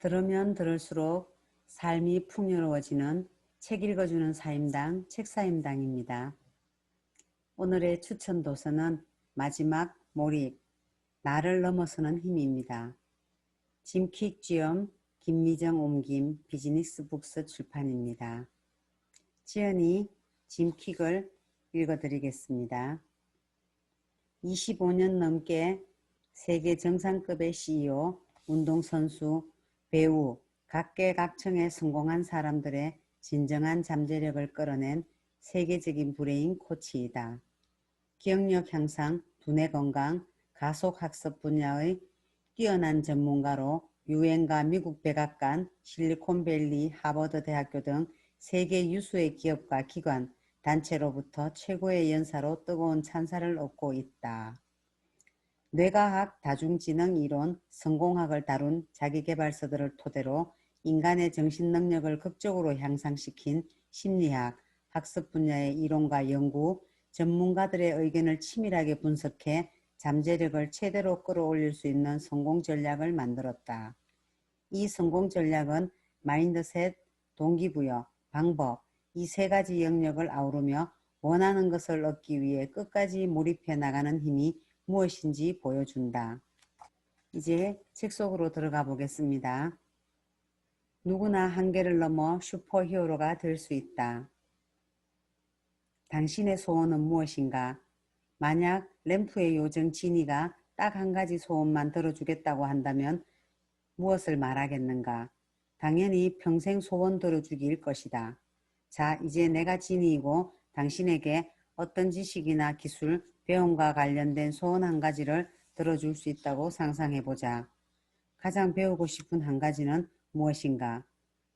들으면 들을수록 삶이 풍요로워지는 책 읽어주는 사임당 책사임당입니다. 오늘의 추천 도서는 마지막 몰입, 나를 넘어서는 힘입니다. 짐킥 지엄, 김미정 옮김, 비즈니스북스 출판입니다. 지연이 짐킥을 읽어드리겠습니다. 25년 넘게 세계 정상급의 CEO, 운동선수, 배우, 각계각층에 성공한 사람들의 진정한 잠재력을 끌어낸 세계적인 브레인 코치이다. 기억력 향상, 두뇌 건강, 가속학습 분야의 뛰어난 전문가로 유엔과 미국 백악관, 실리콘밸리, 하버드 대학교 등 세계 유수의 기업과 기관, 단체로부터 최고의 연사로 뜨거운 찬사를 얻고 있다. 뇌과학, 다중지능 이론, 성공학을 다룬 자기계발서들을 토대로 인간의 정신능력을 극적으로 향상시킨 심리학, 학습 분야의 이론과 연구, 전문가들의 의견을 치밀하게 분석해 잠재력을 최대로 끌어올릴 수 있는 성공 전략을 만들었다. 이 성공 전략은 마인드셋, 동기부여, 방법, 이 세 가지 영역을 아우르며 원하는 것을 얻기 위해 끝까지 몰입해 나가는 힘이 무엇인지 보여준다. 이제 책 속으로 들어가 보겠습니다. 누구나 한계를 넘어 슈퍼히어로가 될 수 있다. 당신의 소원은 무엇인가? 만약 램프의 요정 지니가 딱 한 가지 소원만 들어주겠다고 한다면 무엇을 말하겠는가? 당연히 평생 소원 들어주기일 것이다. 자, 이제 내가 지니이고 당신에게 어떤 지식이나 기술, 배움과 관련된 소원 한 가지를 들어줄 수 있다고 상상해보자. 가장 배우고 싶은 한 가지는 무엇인가?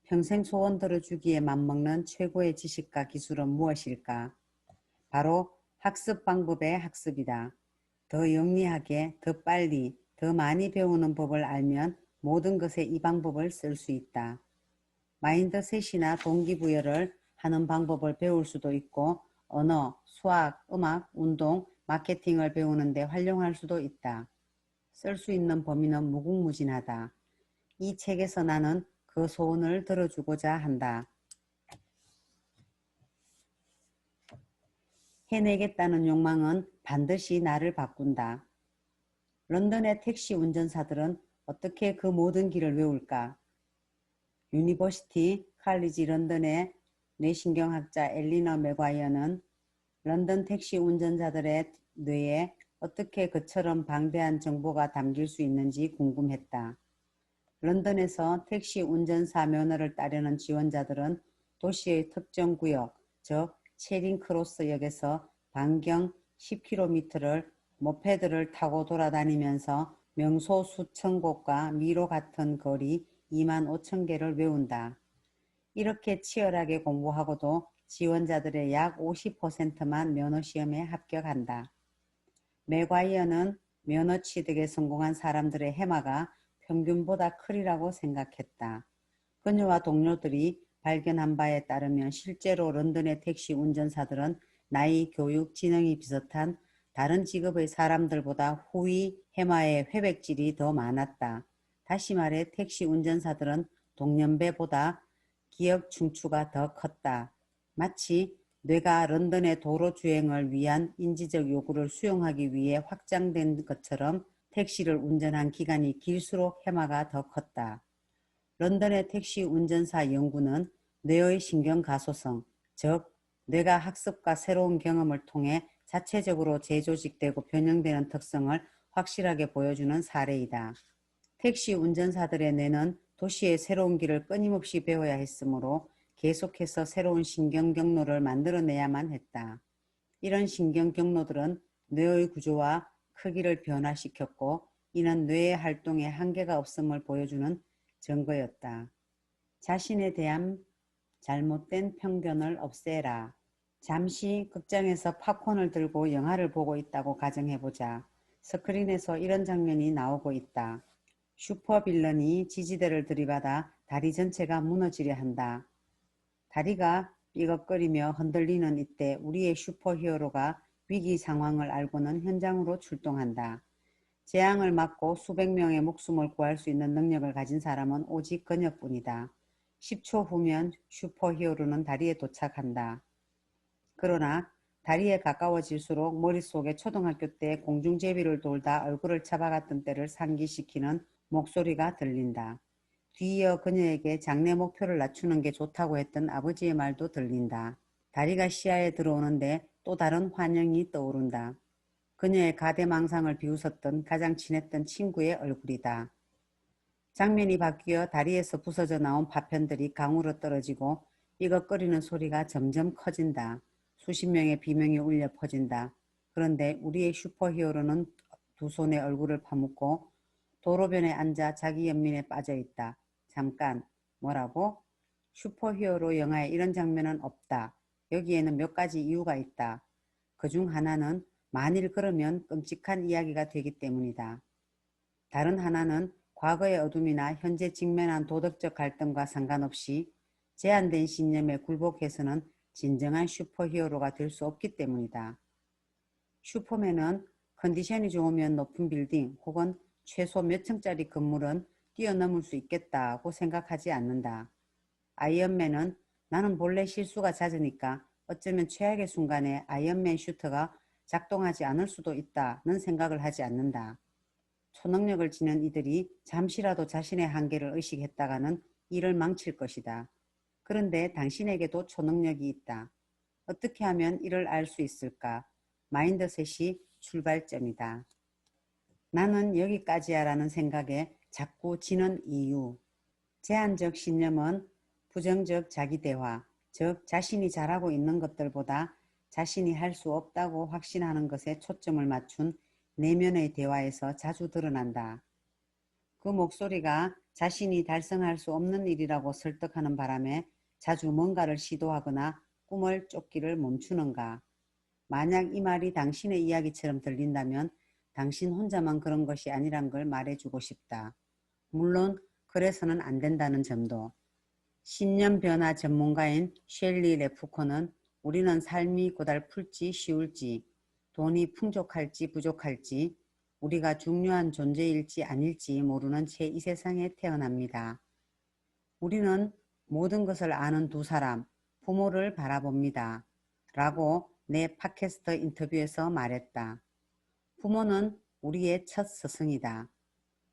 평생 소원 들어주기에 맞먹는 최고의 지식과 기술은 무엇일까? 바로 학습 방법의 학습이다. 더 영리하게, 더 빨리, 더 많이 배우는 법을 알면 모든 것에 이 방법을 쓸 수 있다. 마인드셋이나 동기부여를 하는 방법을 배울 수도 있고 언어, 수학, 음악, 운동, 마케팅을 배우는 데 활용할 수도 있다. 쓸 수 있는 범위는 무궁무진하다. 이 책에서 나는 그 소원을 들어주고자 한다. 해내겠다는 욕망은 반드시 나를 바꾼다. 런던의 택시 운전사들은 어떻게 그 모든 길을 외울까? 유니버시티 칼리지 런던의 뇌신경학자 엘리너 맥과이어는 런던 택시 운전자들의 뇌에 어떻게 그처럼 방대한 정보가 담길 수 있는지 궁금했다. 런던에서 택시 운전사 면허를 따려는 지원자들은 도시의 특정 구역, 즉 체링 크로스 역에서 반경 10km를 모페드를 타고 돌아다니면서 명소 수천 곳과 미로 같은 거리 2만 5천 개를 외운다. 이렇게 치열하게 공부하고도 지원자들의 약 50%만 면허시험에 합격한다. 맥과이어는 면허 취득에 성공한 사람들의 해마가 평균보다 크리라고 생각했다. 그녀와 동료들이 발견한 바에 따르면 실제로 런던의 택시 운전사들은 나이, 교육, 지능이 비슷한 다른 직업의 사람들보다 후위 해마의 회백질이 더 많았다. 다시 말해 택시 운전사들은 동년배보다 기억 충추가 더 컸다. 마치 뇌가 런던의 도로 주행을 위한 인지적 요구를 수용하기 위해 확장된 것처럼 택시를 운전한 기간이 길수록 해마가 더 컸다. 런던의 택시 운전사 연구는 뇌의 신경가소성, 즉 뇌가 학습과 새로운 경험을 통해 자체적으로 재조직되고 변형되는 특성을 확실하게 보여주는 사례이다. 택시 운전사들의 뇌는 도시의 새로운 길을 끊임없이 배워야 했으므로 계속해서 새로운 신경 경로를 만들어내야만 했다. 이런 신경 경로들은 뇌의 구조와 크기를 변화시켰고 이는 뇌의 활동에 한계가 없음을 보여주는 증거였다. 자신에 대한 잘못된 편견을 없애라. 잠시 극장에서 팝콘을 들고 영화를 보고 있다고 가정해보자. 스크린에서 이런 장면이 나오고 있다. 슈퍼빌런이 지지대를 들이받아 다리 전체가 무너지려 한다. 다리가 삐걱거리며 흔들리는 이때 우리의 슈퍼히어로가 위기 상황을 알고는 현장으로 출동한다. 재앙을 막고 수백 명의 목숨을 구할 수 있는 능력을 가진 사람은 오직 그녀뿐이다. 10초 후면 슈퍼히어로는 다리에 도착한다. 그러나 다리에 가까워질수록 머릿속에 초등학교 때 공중제비를 돌다 얼굴을 잡아갔던 때를 상기시키는 목소리가 들린다. 뒤이어 그녀에게 장래 목표를 낮추는 게 좋다고 했던 아버지의 말도 들린다. 다리가 시야에 들어오는데 또 다른 환영이 떠오른다. 그녀의 가대망상을 비웃었던 가장 친했던 친구의 얼굴이다. 장면이 바뀌어 다리에서 부서져 나온 파편들이 강으로 떨어지고 삐걱거리는 소리가 점점 커진다. 수십 명의 비명이 울려 퍼진다. 그런데 우리의 슈퍼히어로는 두 손에 얼굴을 파묻고 도로변에 앉아 자기 연민에 빠져 있다. 잠깐, 뭐라고? 슈퍼히어로 영화에 이런 장면은 없다. 여기에는 몇 가지 이유가 있다. 그중 하나는 만일 그러면 끔찍한 이야기가 되기 때문이다. 다른 하나는 과거의 어둠이나 현재 직면한 도덕적 갈등과 상관없이 제한된 신념에 굴복해서는 진정한 슈퍼히어로가 될 수 없기 때문이다. 슈퍼맨은 컨디션이 좋으면 높은 빌딩 혹은 최소 몇 층짜리 건물은 뛰어넘을 수 있겠다고 생각하지 않는다. 아이언맨은 나는 본래 실수가 잦으니까 어쩌면 최악의 순간에 아이언맨 슈터가 작동하지 않을 수도 있다는 생각을 하지 않는다. 초능력을 지닌 이들이 잠시라도 자신의 한계를 의식했다가는 일을 망칠 것이다. 그런데 당신에게도 초능력이 있다. 어떻게 하면 이를 알 수 있을까? 마인드셋이 출발점이다. 나는 여기까지야 라는 생각에 자꾸 지는 이유. 제한적 신념은 부정적 자기대화, 즉 자신이 잘하고 있는 것들보다 자신이 할 수 없다고 확신하는 것에 초점을 맞춘 내면의 대화에서 자주 드러난다. 그 목소리가 자신이 달성할 수 없는 일이라고 설득하는 바람에 자주 뭔가를 시도하거나 꿈을 쫓기를 멈추는가. 만약 이 말이 당신의 이야기처럼 들린다면 당신 혼자만 그런 것이 아니란 걸 말해주고 싶다. 물론 그래서는 안 된다는 점도. 신념 변화 전문가인 셸리 레프코는 우리는 삶이 고달플지 쉬울지, 돈이 풍족할지 부족할지, 우리가 중요한 존재일지 아닐지 모르는 채 이 세상에 태어납니다. 우리는 모든 것을 아는 두 사람, 부모를 바라봅니다. 라고 내 팟캐스트 인터뷰에서 말했다. 부모는 우리의 첫 스승이다.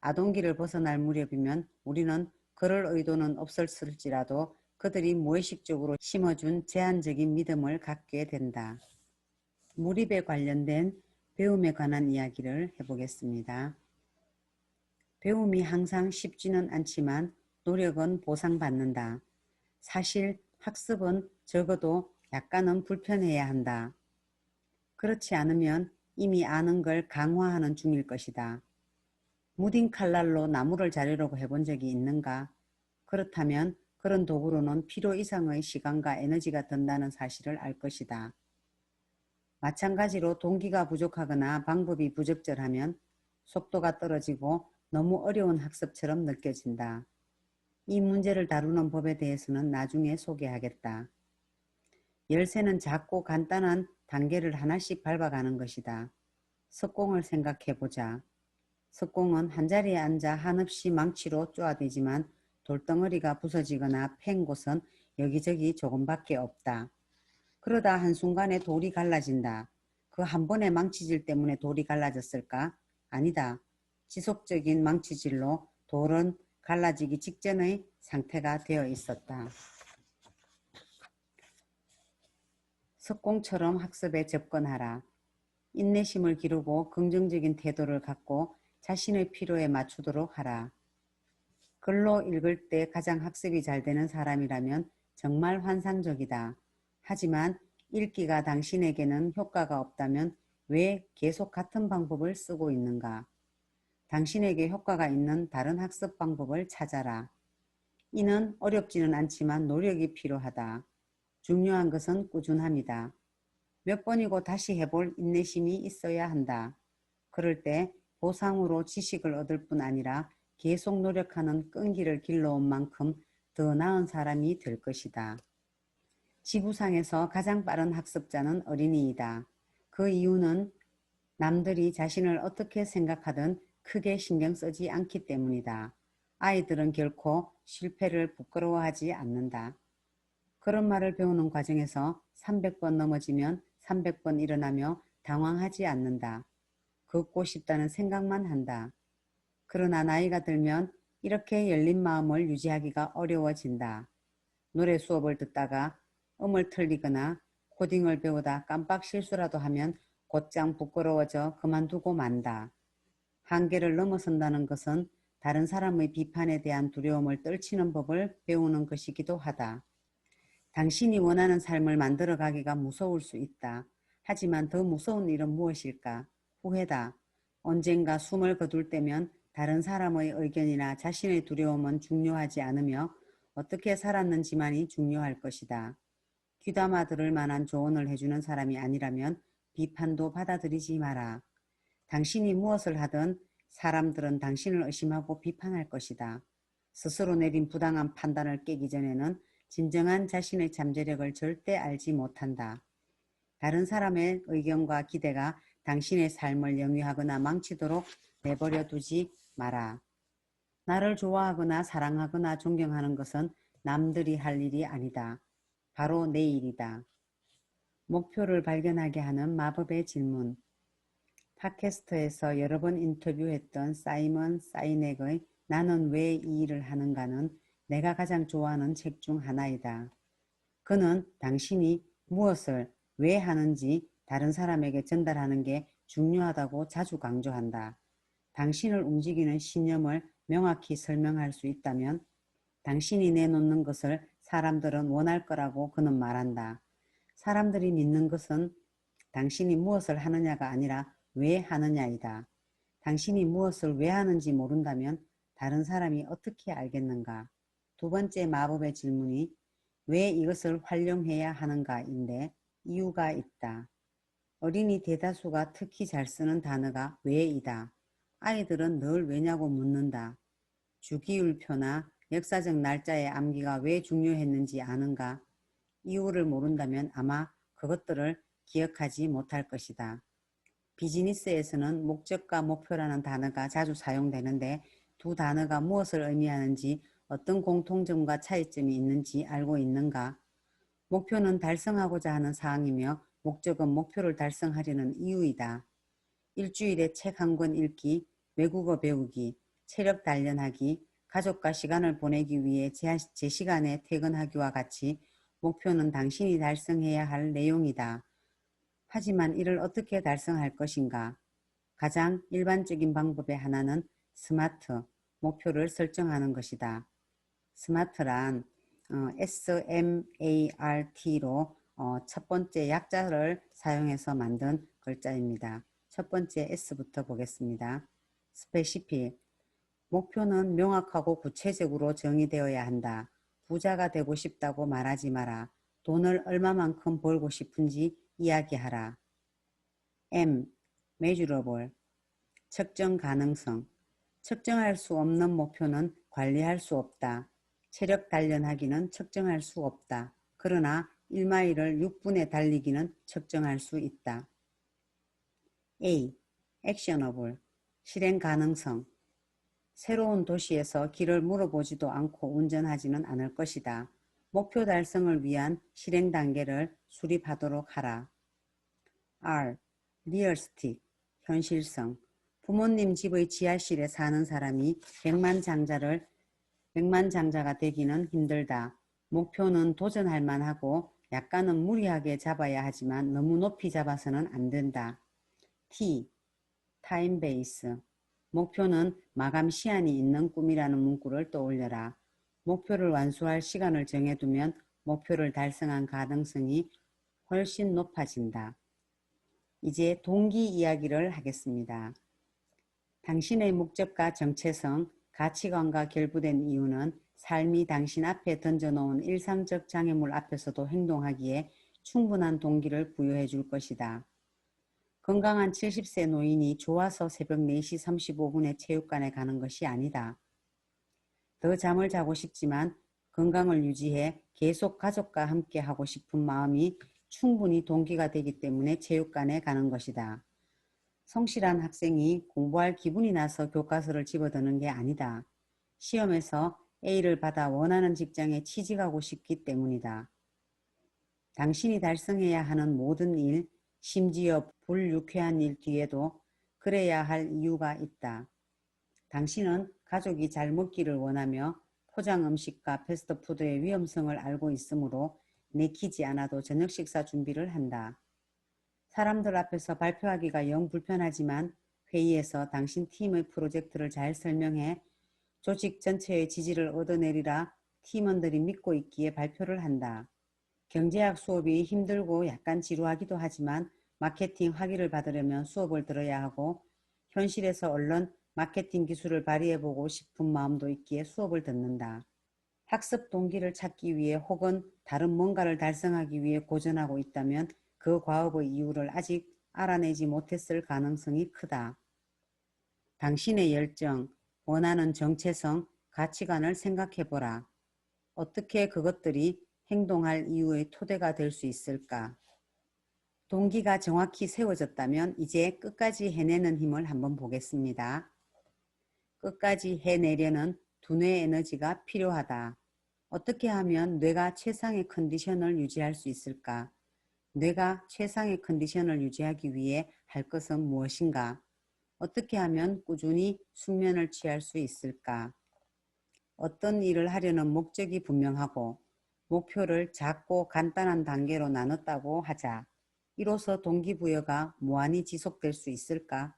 아동기를 벗어날 무렵이면 우리는 그럴 의도는 없었을지라도 그들이 무의식적으로 심어준 제한적인 믿음을 갖게 된다. 무립에 관련된 배움에 관한 이야기를 해보겠습니다. 배움이 항상 쉽지는 않지만 노력은 보상받는다. 사실 학습은 적어도 약간은 불편해야 한다. 그렇지 않으면 이미 아는 걸 강화하는 중일 것이다. 무딘 칼날로 나무를 자르려고 해본 적이 있는가? 그렇다면 그런 도구로는 필요 이상의 시간과 에너지가 든다는 사실을 알 것이다. 마찬가지로 동기가 부족하거나 방법이 부적절하면 속도가 떨어지고 너무 어려운 학습처럼 느껴진다. 이 문제를 다루는 법에 대해서는 나중에 소개하겠다. 열쇠는 작고 간단한 단계를 하나씩 밟아가는 것이다. 석공을 생각해보자. 석공은 한자리에 앉아 한없이 망치로 쪼아대지만 돌덩어리가 부서지거나 팬 곳은 여기저기 조금밖에 없다. 그러다 한순간에 돌이 갈라진다. 그 한 번의 망치질 때문에 돌이 갈라졌을까? 아니다. 지속적인 망치질로 돌은 갈라지기 직전의 상태가 되어 있었다. 석공처럼 학습에 접근하라. 인내심을 기르고 긍정적인 태도를 갖고 자신의 필요에 맞추도록 하라. 글로 읽을 때 가장 학습이 잘 되는 사람이라면 정말 환상적이다. 하지만 읽기가 당신에게는 효과가 없다면 왜 계속 같은 방법을 쓰고 있는가? 당신에게 효과가 있는 다른 학습 방법을 찾아라. 이는 어렵지는 않지만 노력이 필요하다. 중요한 것은 꾸준함이다. 몇 번이고 다시 해볼 인내심이 있어야 한다. 그럴 때 보상으로 지식을 얻을 뿐 아니라 계속 노력하는 끈기를 길러온 만큼 더 나은 사람이 될 것이다. 지구상에서 가장 빠른 학습자는 어린이이다. 그 이유는 남들이 자신을 어떻게 생각하든 크게 신경 쓰지 않기 때문이다. 아이들은 결코 실패를 부끄러워하지 않는다. 그런 말을 배우는 과정에서 300번 넘어지면 300번 일어나며 당황하지 않는다. 걷고 싶다는 생각만 한다. 그러나 나이가 들면 이렇게 열린 마음을 유지하기가 어려워진다. 노래 수업을 듣다가 음을 틀리거나 코딩을 배우다 깜빡 실수라도 하면 곧장 부끄러워져 그만두고 만다. 한계를 넘어선다는 것은 다른 사람의 비판에 대한 두려움을 떨치는 법을 배우는 것이기도 하다. 당신이 원하는 삶을 만들어가기가 무서울 수 있다. 하지만 더 무서운 일은 무엇일까? 후회다. 언젠가 숨을 거둘 때면 다른 사람의 의견이나 자신의 두려움은 중요하지 않으며 어떻게 살았는지만이 중요할 것이다. 귀담아 들을 만한 조언을 해주는 사람이 아니라면 비판도 받아들이지 마라. 당신이 무엇을 하든 사람들은 당신을 의심하고 비판할 것이다. 스스로 내린 부당한 판단을 깨기 전에는 진정한 자신의 잠재력을 절대 알지 못한다. 다른 사람의 의견과 기대가 당신의 삶을 영위하거나 망치도록 내버려 두지 마라. 나를 좋아하거나 사랑하거나 존경하는 것은 남들이 할 일이 아니다. 바로 내 일이다. 목표를 발견하게 하는 마법의 질문. 팟캐스트에서 여러 번 인터뷰했던 사이먼 사이넥의 나는 왜 이 일을 하는가는 내가 가장 좋아하는 책 중 하나이다. 그는 당신이 무엇을 왜 하는지 다른 사람에게 전달하는 게 중요하다고 자주 강조한다. 당신을 움직이는 신념을 명확히 설명할 수 있다면 당신이 내놓는 것을 사람들은 원할 거라고 그는 말한다. 사람들이 믿는 것은 당신이 무엇을 하느냐가 아니라 왜 하느냐이다. 당신이 무엇을 왜 하는지 모른다면 다른 사람이 어떻게 알겠는가? 두 번째 마법의 질문이 왜 이것을 활용해야 하는가인데 이유가 있다. 어린이 대다수가 특히 잘 쓰는 단어가 왜이다. 아이들은 늘 왜냐고 묻는다. 주기율표나 역사적 날짜의 암기가 왜 중요했는지 아는가? 이유를 모른다면 아마 그것들을 기억하지 못할 것이다. 비즈니스에서는 목적과 목표라는 단어가 자주 사용되는데 두 단어가 무엇을 의미하는지 어떤 공통점과 차이점이 있는지 알고 있는가? 목표는 달성하고자 하는 사항이며 목적은 목표를 달성하려는 이유이다. 일주일에 책 한 권 읽기, 외국어 배우기, 체력 단련하기, 가족과 시간을 보내기 위해 제 시간에 퇴근하기와 같이 목표는 당신이 달성해야 할 내용이다. 하지만 이를 어떻게 달성할 것인가? 가장 일반적인 방법의 하나는 스마트, 목표를 설정하는 것이다. 스마트란 SMART로 첫 번째 약자를 사용해서 만든 글자입니다. 첫 번째 S부터 보겠습니다. 스페시픽, 목표는 명확하고 구체적으로 정의되어야 한다. 부자가 되고 싶다고 말하지 마라. 돈을 얼마만큼 벌고 싶은지 이야기하라. M. measurable, 측정 가능성. 측정할 수 없는 목표는 관리할 수 없다. 체력 단련하기는 측정할 수 없다. 그러나 1마일을 6분에 달리기는 측정할 수 있다. A. actionable, 실행 가능성. 새로운 도시에서 길을 물어보지도 않고 운전하지는 않을 것이다. 목표 달성을 위한 실행 단계를 수립하도록 하라. R. realistic, 현실성. 부모님 집의 지하실에 사는 사람이 백만장자가 되기는 힘들다. 목표는 도전할 만하고 약간은 무리하게 잡아야 하지만 너무 높이 잡아서는 안 된다. T. time base, 목표는 마감 시한이 있는 꿈이라는 문구를 떠올려라. 목표를 완수할 시간을 정해두면 목표를 달성한 가능성이 훨씬 높아진다. 이제 동기 이야기를 하겠습니다. 당신의 목적과 정체성, 가치관과 결부된 이유는 삶이 당신 앞에 던져놓은 일상적 장애물 앞에서도 행동하기에 충분한 동기를 부여해 줄 것이다. 건강한 70세 노인이 좋아서 새벽 4시 35분에 체육관에 가는 것이 아니다. 더 잠을 자고 싶지만 건강을 유지해 계속 가족과 함께 하고 싶은 마음이 충분히 동기가 되기 때문에 체육관에 가는 것이다. 성실한 학생이 공부할 기분이 나서 교과서를 집어드는 게 아니다. 시험에서 A를 받아 원하는 직장에 취직하고 싶기 때문이다. 당신이 달성해야 하는 모든 일, 심지어 불유쾌한 일 뒤에도 그래야 할 이유가 있다. 당신은 가족이 잘 먹기를 원하며 포장 음식과 패스트푸드의 위험성을 알고 있으므로 내키지 않아도 저녁 식사 준비를 한다. 사람들 앞에서 발표하기가 영 불편하지만 회의에서 당신 팀의 프로젝트를 잘 설명해 조직 전체의 지지를 얻어내리라 팀원들이 믿고 있기에 발표를 한다. 경제학 수업이 힘들고 약간 지루하기도 하지만 마케팅 학위를 받으려면 수업을 들어야 하고 현실에서 얼른 마케팅 기술을 발휘해보고 싶은 마음도 있기에 수업을 듣는다. 학습 동기를 찾기 위해 혹은 다른 뭔가를 달성하기 위해 고전하고 있다면 그 과업의 이유를 아직 알아내지 못했을 가능성이 크다. 당신의 열정, 원하는 정체성, 가치관을 생각해보라. 어떻게 그것들이 행동할 이유의 토대가 될 수 있을까? 동기가 정확히 세워졌다면 이제 끝까지 해내는 힘을 한번 보겠습니다. 끝까지 해내려는 두뇌 에너지가 필요하다. 어떻게 하면 뇌가 최상의 컨디션을 유지할 수 있을까? 뇌가 최상의 컨디션을 유지하기 위해 할 것은 무엇인가? 어떻게 하면 꾸준히 숙면을 취할 수 있을까? 어떤 일을 하려는 목적이 분명하고 목표를 작고 간단한 단계로 나눴다고 하자. 이로써 동기부여가 무한히 지속될 수 있을까?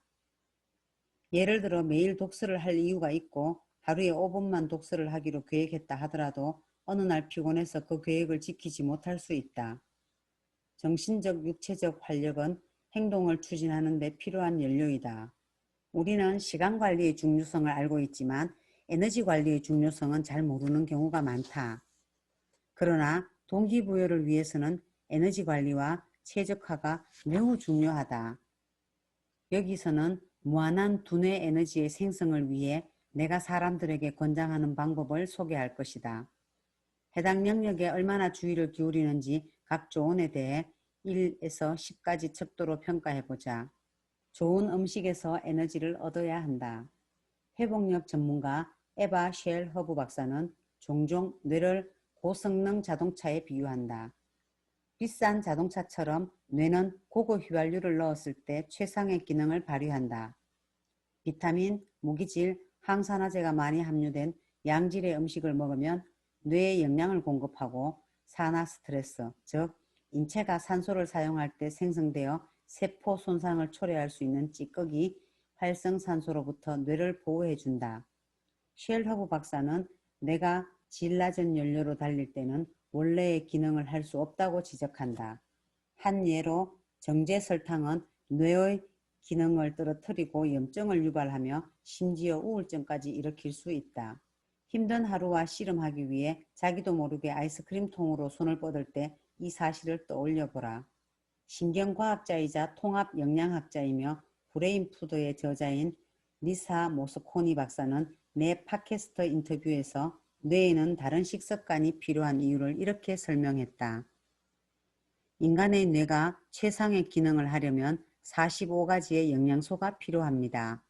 예를 들어 매일 독서를 할 이유가 있고 하루에 5분만 독서를 하기로 계획했다 하더라도 어느 날 피곤해서 그 계획을 지키지 못할 수 있다. 정신적, 육체적 활력은 행동을 추진하는 데 필요한 연료이다. 우리는 시간 관리의 중요성을 알고 있지만 에너지 관리의 중요성은 잘 모르는 경우가 많다. 그러나 동기부여를 위해서는 에너지 관리와 최적화가 매우 중요하다. 여기서는 무한한 두뇌 에너지의 생성을 위해 내가 사람들에게 권장하는 방법을 소개할 것이다. 해당 영역에 얼마나 주의를 기울이는지 각 조언에 대해 1에서 10까지 척도로 평가해보자. 좋은 음식에서 에너지를 얻어야 한다. 회복력 전문가 에바 쉘 허브 박사는 종종 뇌를 고성능 자동차에 비유한다. 비싼 자동차처럼 뇌는 고급 휘발유를 넣었을 때 최상의 기능을 발휘한다. 비타민, 무기질, 항산화제가 많이 함유된 양질의 음식을 먹으면 뇌에 영양을 공급하고 산화 스트레스, 즉 인체가 산소를 사용할 때 생성되어 세포 손상을 초래할 수 있는 찌꺼기, 활성산소로부터 뇌를 보호해준다. 쉘 허브 박사는 뇌가 질 낮은 연료로 달릴 때는 원래의 기능을 할 수 없다고 지적한다. 한 예로 정제설탕은 뇌의 기능을 떨어뜨리고 염증을 유발하며 심지어 우울증까지 일으킬 수 있다. 힘든 하루와 씨름하기 위해 자기도 모르게 아이스크림 통으로 손을 뻗을 때 이 사실을 떠올려보라. 신경과학자이자 통합영양학자이며 브레인푸드의 저자인 리사 모스코니 박사는 내 팟캐스트 인터뷰에서 뇌에는 다른 식습관이 필요한 이유를 이렇게 설명했다. 인간의 뇌가 최상의 기능을 하려면 45가지의 영양소가 필요합니다.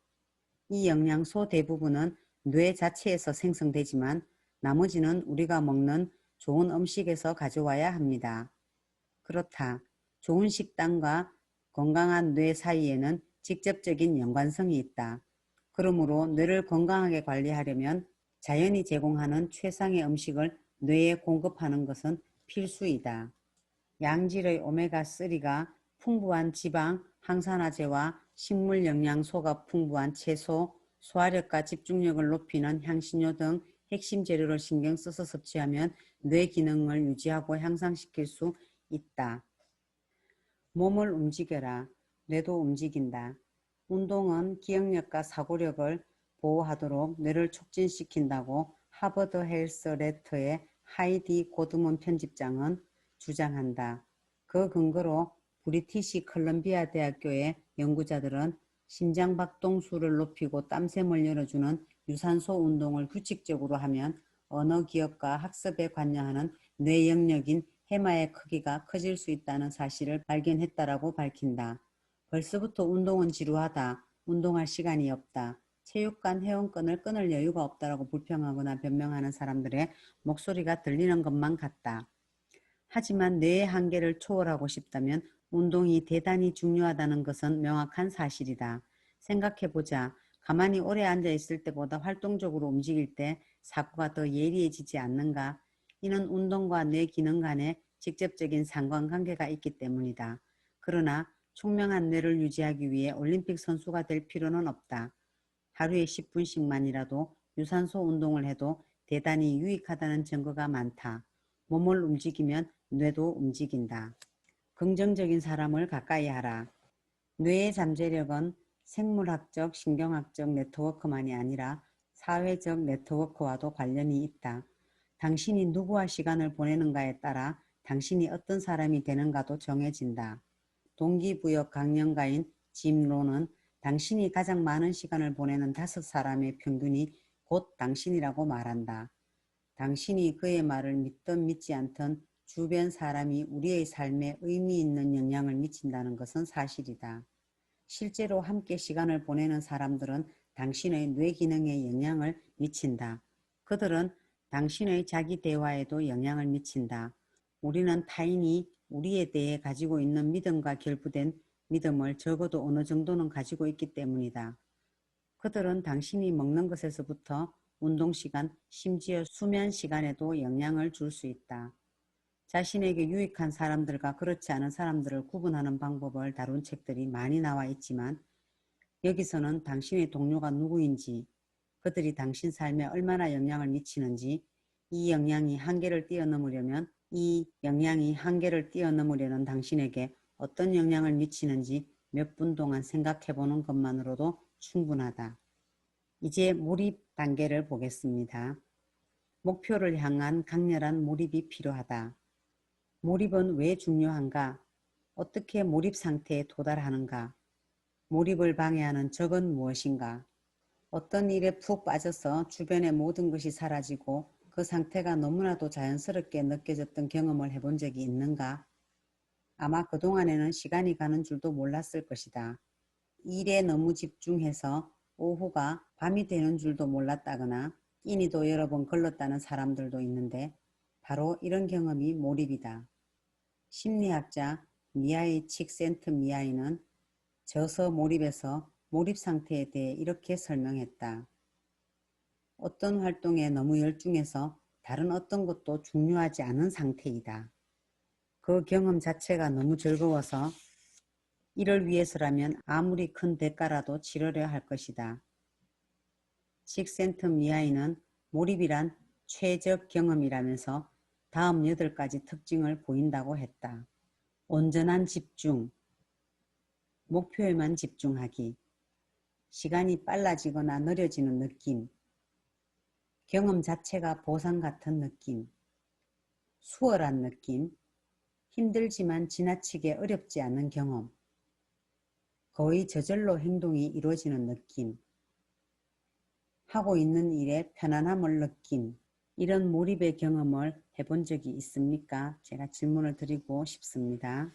이 영양소 대부분은 뇌 자체에서 생성되지만 나머지는 우리가 먹는 좋은 음식에서 가져와야 합니다. 그렇다. 좋은 식단과 건강한 뇌 사이에는 직접적인 연관성이 있다. 그러므로 뇌를 건강하게 관리하려면 자연이 제공하는 최상의 음식을 뇌에 공급하는 것은 필수이다. 양질의 오메가3가 풍부한 지방, 항산화제와 식물 영양소가 풍부한 채소, 소화력과 집중력을 높이는 향신료 등 핵심 재료를 신경 써서 섭취하면 뇌 기능을 유지하고 향상시킬 수 있다. 몸을 움직여라. 뇌도 움직인다. 운동은 기억력과 사고력을 보호하도록 뇌를 촉진시킨다고 하버드 헬스 레터의 하이디 고드먼 편집장은 주장한다. 그 근거로 브리티시 컬럼비아 대학교의 연구자들은 심장박동수를 높이고 땀샘을 열어주는 유산소 운동을 규칙적으로 하면 언어 기억과 학습에 관여하는 뇌 영역인 해마의 크기가 커질 수 있다는 사실을 발견했다라고 밝힌다. 벌써부터 운동은 지루하다. 운동할 시간이 없다. 체육관 회원권을 끊을 여유가 없다라고 불평하거나 변명하는 사람들의 목소리가 들리는 것만 같다. 하지만 뇌의 한계를 초월하고 싶다면 운동이 대단히 중요하다는 것은 명확한 사실이다. 생각해보자. 가만히 오래 앉아 있을 때보다 활동적으로 움직일 때 사고가 더 예리해지지 않는가? 이는 운동과 뇌 기능 간에 직접적인 상관관계가 있기 때문이다. 그러나 총명한 뇌를 유지하기 위해 올림픽 선수가 될 필요는 없다. 하루에 10분씩만이라도 유산소 운동을 해도 대단히 유익하다는 증거가 많다. 몸을 움직이면 뇌도 움직인다. 긍정적인 사람을 가까이 하라. 뇌의 잠재력은 생물학적, 신경학적 네트워크만이 아니라 사회적 네트워크와도 관련이 있다. 당신이 누구와 시간을 보내는가에 따라 당신이 어떤 사람이 되는가도 정해진다. 동기부여 강연가인 짐 론은 당신이 가장 많은 시간을 보내는 5사람의 평균이 곧 당신이라고 말한다. 당신이 그의 말을 믿든 믿지 않든 주변 사람이 우리의 삶에 의미 있는 영향을 미친다는 것은 사실이다. 실제로 함께 시간을 보내는 사람들은 당신의 뇌 기능에 영향을 미친다. 그들은 당신의 자기 대화에도 영향을 미친다. 우리는 타인이 우리에 대해 가지고 있는 믿음과 결부된 믿음을 적어도 어느 정도는 가지고 있기 때문이다. 그들은 당신이 먹는 것에서부터 운동시간, 심지어 수면 시간에도 영향을 줄 수 있다. 자신에게 유익한 사람들과 그렇지 않은 사람들을 구분하는 방법을 다룬 책들이 많이 나와 있지만 여기서는 당신의 동료가 누구인지, 그들이 당신 삶에 얼마나 영향을 미치는지, 이 영향이 한계를 뛰어넘으려는 당신에게 어떤 영향을 미치는지 몇 분 동안 생각해 보는 것만으로도 충분하다. 이제 몰입 단계를 보겠습니다. 목표를 향한 강렬한 몰입이 필요하다. 몰입은 왜 중요한가? 어떻게 몰입 상태에 도달하는가? 몰입을 방해하는 적은 무엇인가? 어떤 일에 푹 빠져서 주변의 모든 것이 사라지고 그 상태가 너무나도 자연스럽게 느껴졌던 경험을 해본 적이 있는가? 아마 그동안에는 시간이 가는 줄도 몰랐을 것이다. 일에 너무 집중해서 오후가 밤이 되는 줄도 몰랐다거나 끼니도 여러 번 걸렀다는 사람들도 있는데 바로 이런 경험이 몰입이다. 심리학자 미하이 칙센트미하이는 저서 몰입에서 몰입 상태에 대해 이렇게 설명했다. 어떤 활동에 너무 열중해서 다른 어떤 것도 중요하지 않은 상태이다. 그 경험 자체가 너무 즐거워서 이를 위해서라면 아무리 큰 대가라도 치르려 할 것이다. 칙센트미하이는 몰입이란 최적 경험이라면서 다음 8가지 특징을 보인다고 했다. 온전한 집중, 목표에만 집중하기, 시간이 빨라지거나 느려지는 느낌, 경험 자체가 보상 같은 느낌, 수월한 느낌, 힘들지만 지나치게 어렵지 않은 경험, 거의 저절로 행동이 이루어지는 느낌, 하고 있는 일에 편안함을 느낌, 이런 몰입의 경험을 해본 적이 있습니까? 제가 질문을 드리고 싶습니다.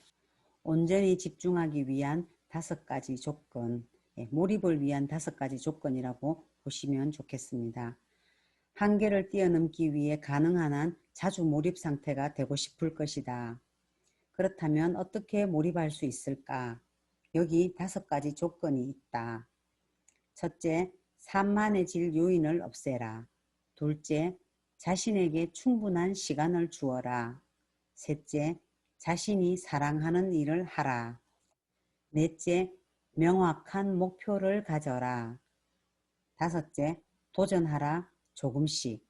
온전히 집중하기 위한 5가지 조건, 몰입을 위한 5가지 조건이라고 보시면 좋겠습니다. 한계를 뛰어넘기 위해 가능한 한 자주 몰입 상태가 되고 싶을 것이다. 그렇다면 어떻게 몰입할 수 있을까? 여기 5가지 조건이 있다. 첫째, 산만해질 요인을 없애라. 둘째, 자신에게 충분한 시간을 주어라. 셋째, 자신이 사랑하는 일을 하라. 넷째, 명확한 목표를 가져라. 다섯째, 도전하라 조금씩.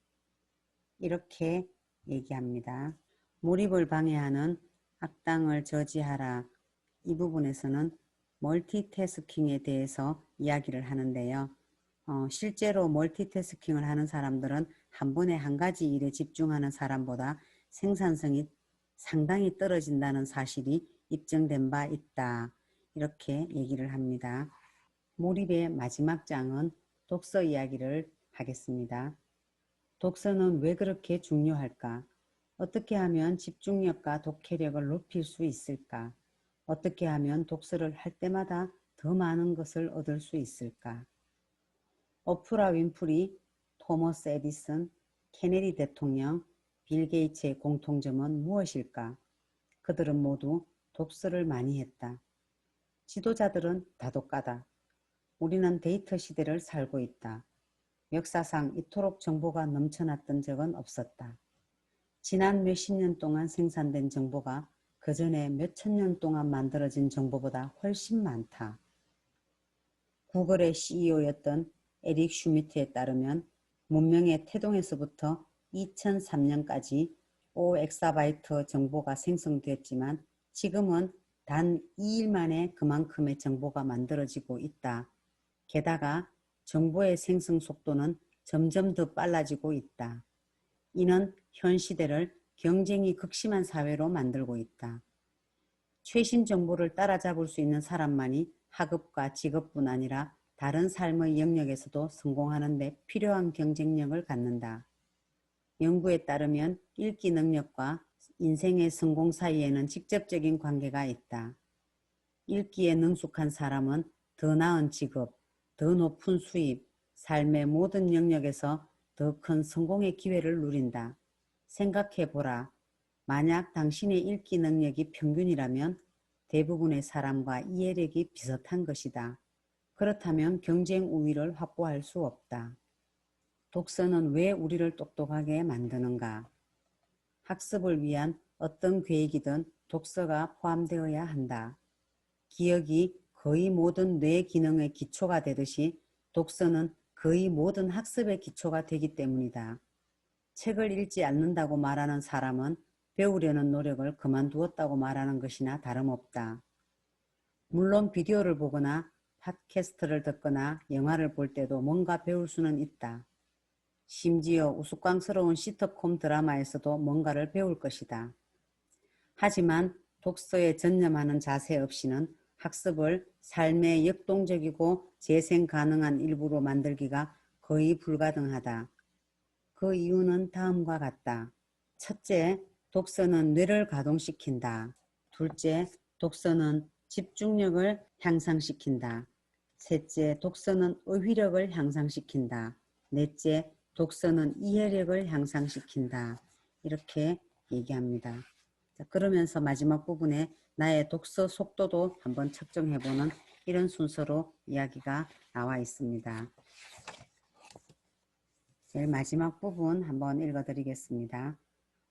이렇게 얘기합니다. 몰입을 방해하는 악당을 저지하라. 이 부분에서는 멀티태스킹에 대해서 이야기를 하는데요. 실제로 멀티태스킹을 하는 사람들은 한 번에 한 가지 일에 집중하는 사람보다 생산성이 상당히 떨어진다는 사실이 입증된 바 있다. 이렇게 얘기를 합니다. 몰입의 마지막 장은 독서 이야기를 하겠습니다. 독서는 왜 그렇게 중요할까? 어떻게 하면 집중력과 독해력을 높일 수 있을까? 어떻게 하면 독서를 할 때마다 더 많은 것을 얻을 수 있을까? 오프라 윈프리, 토머스 에디슨, 케네디 대통령, 빌 게이츠의 공통점은 무엇일까? 그들은 모두 독서를 많이 했다. 지도자들은 다독가다. 우리는 데이터 시대를 살고 있다. 역사상 이토록 정보가 넘쳐났던 적은 없었다. 지난 몇십 년 동안 생산된 정보가 그 전에 몇천 년 동안 만들어진 정보보다 훨씬 많다. 구글의 CEO였던 에릭 슈미트에 따르면 문명의 태동에서부터 2003년까지 5엑사바이트 정보가 생성됐지만 지금은 단 2일 만에 그만큼의 정보가 만들어지고 있다. 게다가 정보의 생성 속도는 점점 더 빨라지고 있다. 이는 현 시대를 경쟁이 극심한 사회로 만들고 있다. 최신 정보를 따라잡을 수 있는 사람만이 학업과 직업뿐 아니라 다른 삶의 영역에서도 성공하는 데 필요한 경쟁력을 갖는다. 연구에 따르면 읽기 능력과 인생의 성공 사이에는 직접적인 관계가 있다. 읽기에 능숙한 사람은 더 나은 직업, 더 높은 수입, 삶의 모든 영역에서 더 큰 성공의 기회를 누린다. 생각해보라. 만약 당신의 읽기 능력이 평균이라면 대부분의 사람과 이해력이 비슷한 것이다. 그렇다면 경쟁 우위를 확보할 수 없다. 독서는 왜 우리를 똑똑하게 만드는가? 학습을 위한 어떤 계획이든 독서가 포함되어야 한다. 기억이 거의 모든 뇌 기능의 기초가 되듯이 독서는 거의 모든 학습의 기초가 되기 때문이다. 책을 읽지 않는다고 말하는 사람은 배우려는 노력을 그만두었다고 말하는 것이나 다름없다. 물론 비디오를 보거나 팟캐스트를 듣거나 영화를 볼 때도 뭔가 배울 수는 있다. 심지어 우스꽝스러운 시트콤 드라마에서도 뭔가를 배울 것이다. 하지만 독서에 전념하는 자세 없이는 학습을 삶의 역동적이고 재생 가능한 일부로 만들기가 거의 불가능하다. 그 이유는 다음과 같다. 첫째, 독서는 뇌를 가동시킨다. 둘째, 독서는 집중력을 향상시킨다. 셋째, 독서는 어휘력을 향상시킨다. 넷째, 독서는 이해력을 향상시킨다. 이렇게 얘기합니다. 자, 그러면서 마지막 부분에 나의 독서 속도도 한번 측정해보는 이런 순서로 이야기가 나와 있습니다. 제일 마지막 부분 한번 읽어드리겠습니다.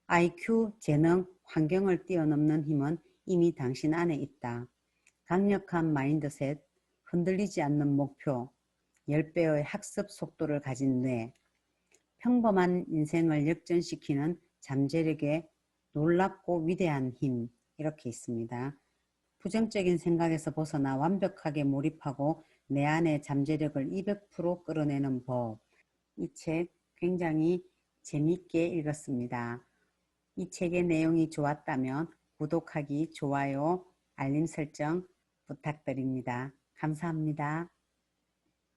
IQ, 재능, 환경을 뛰어넘는 힘은 이미 당신 안에 있다. 강력한 마인드셋, 흔들리지 않는 목표, 10배의 학습 속도를 가진 뇌, 평범한 인생을 역전시키는 잠재력의 놀랍고 위대한 힘, 이렇게 있습니다. 부정적인 생각에서 벗어나 완벽하게 몰입하고 내 안의 잠재력을 200% 끌어내는 법. 이 책 굉장히 재미있게 읽었습니다. 이 책의 내용이 좋았다면 구독하기, 좋아요, 알림 설정 부탁드립니다. 감사합니다.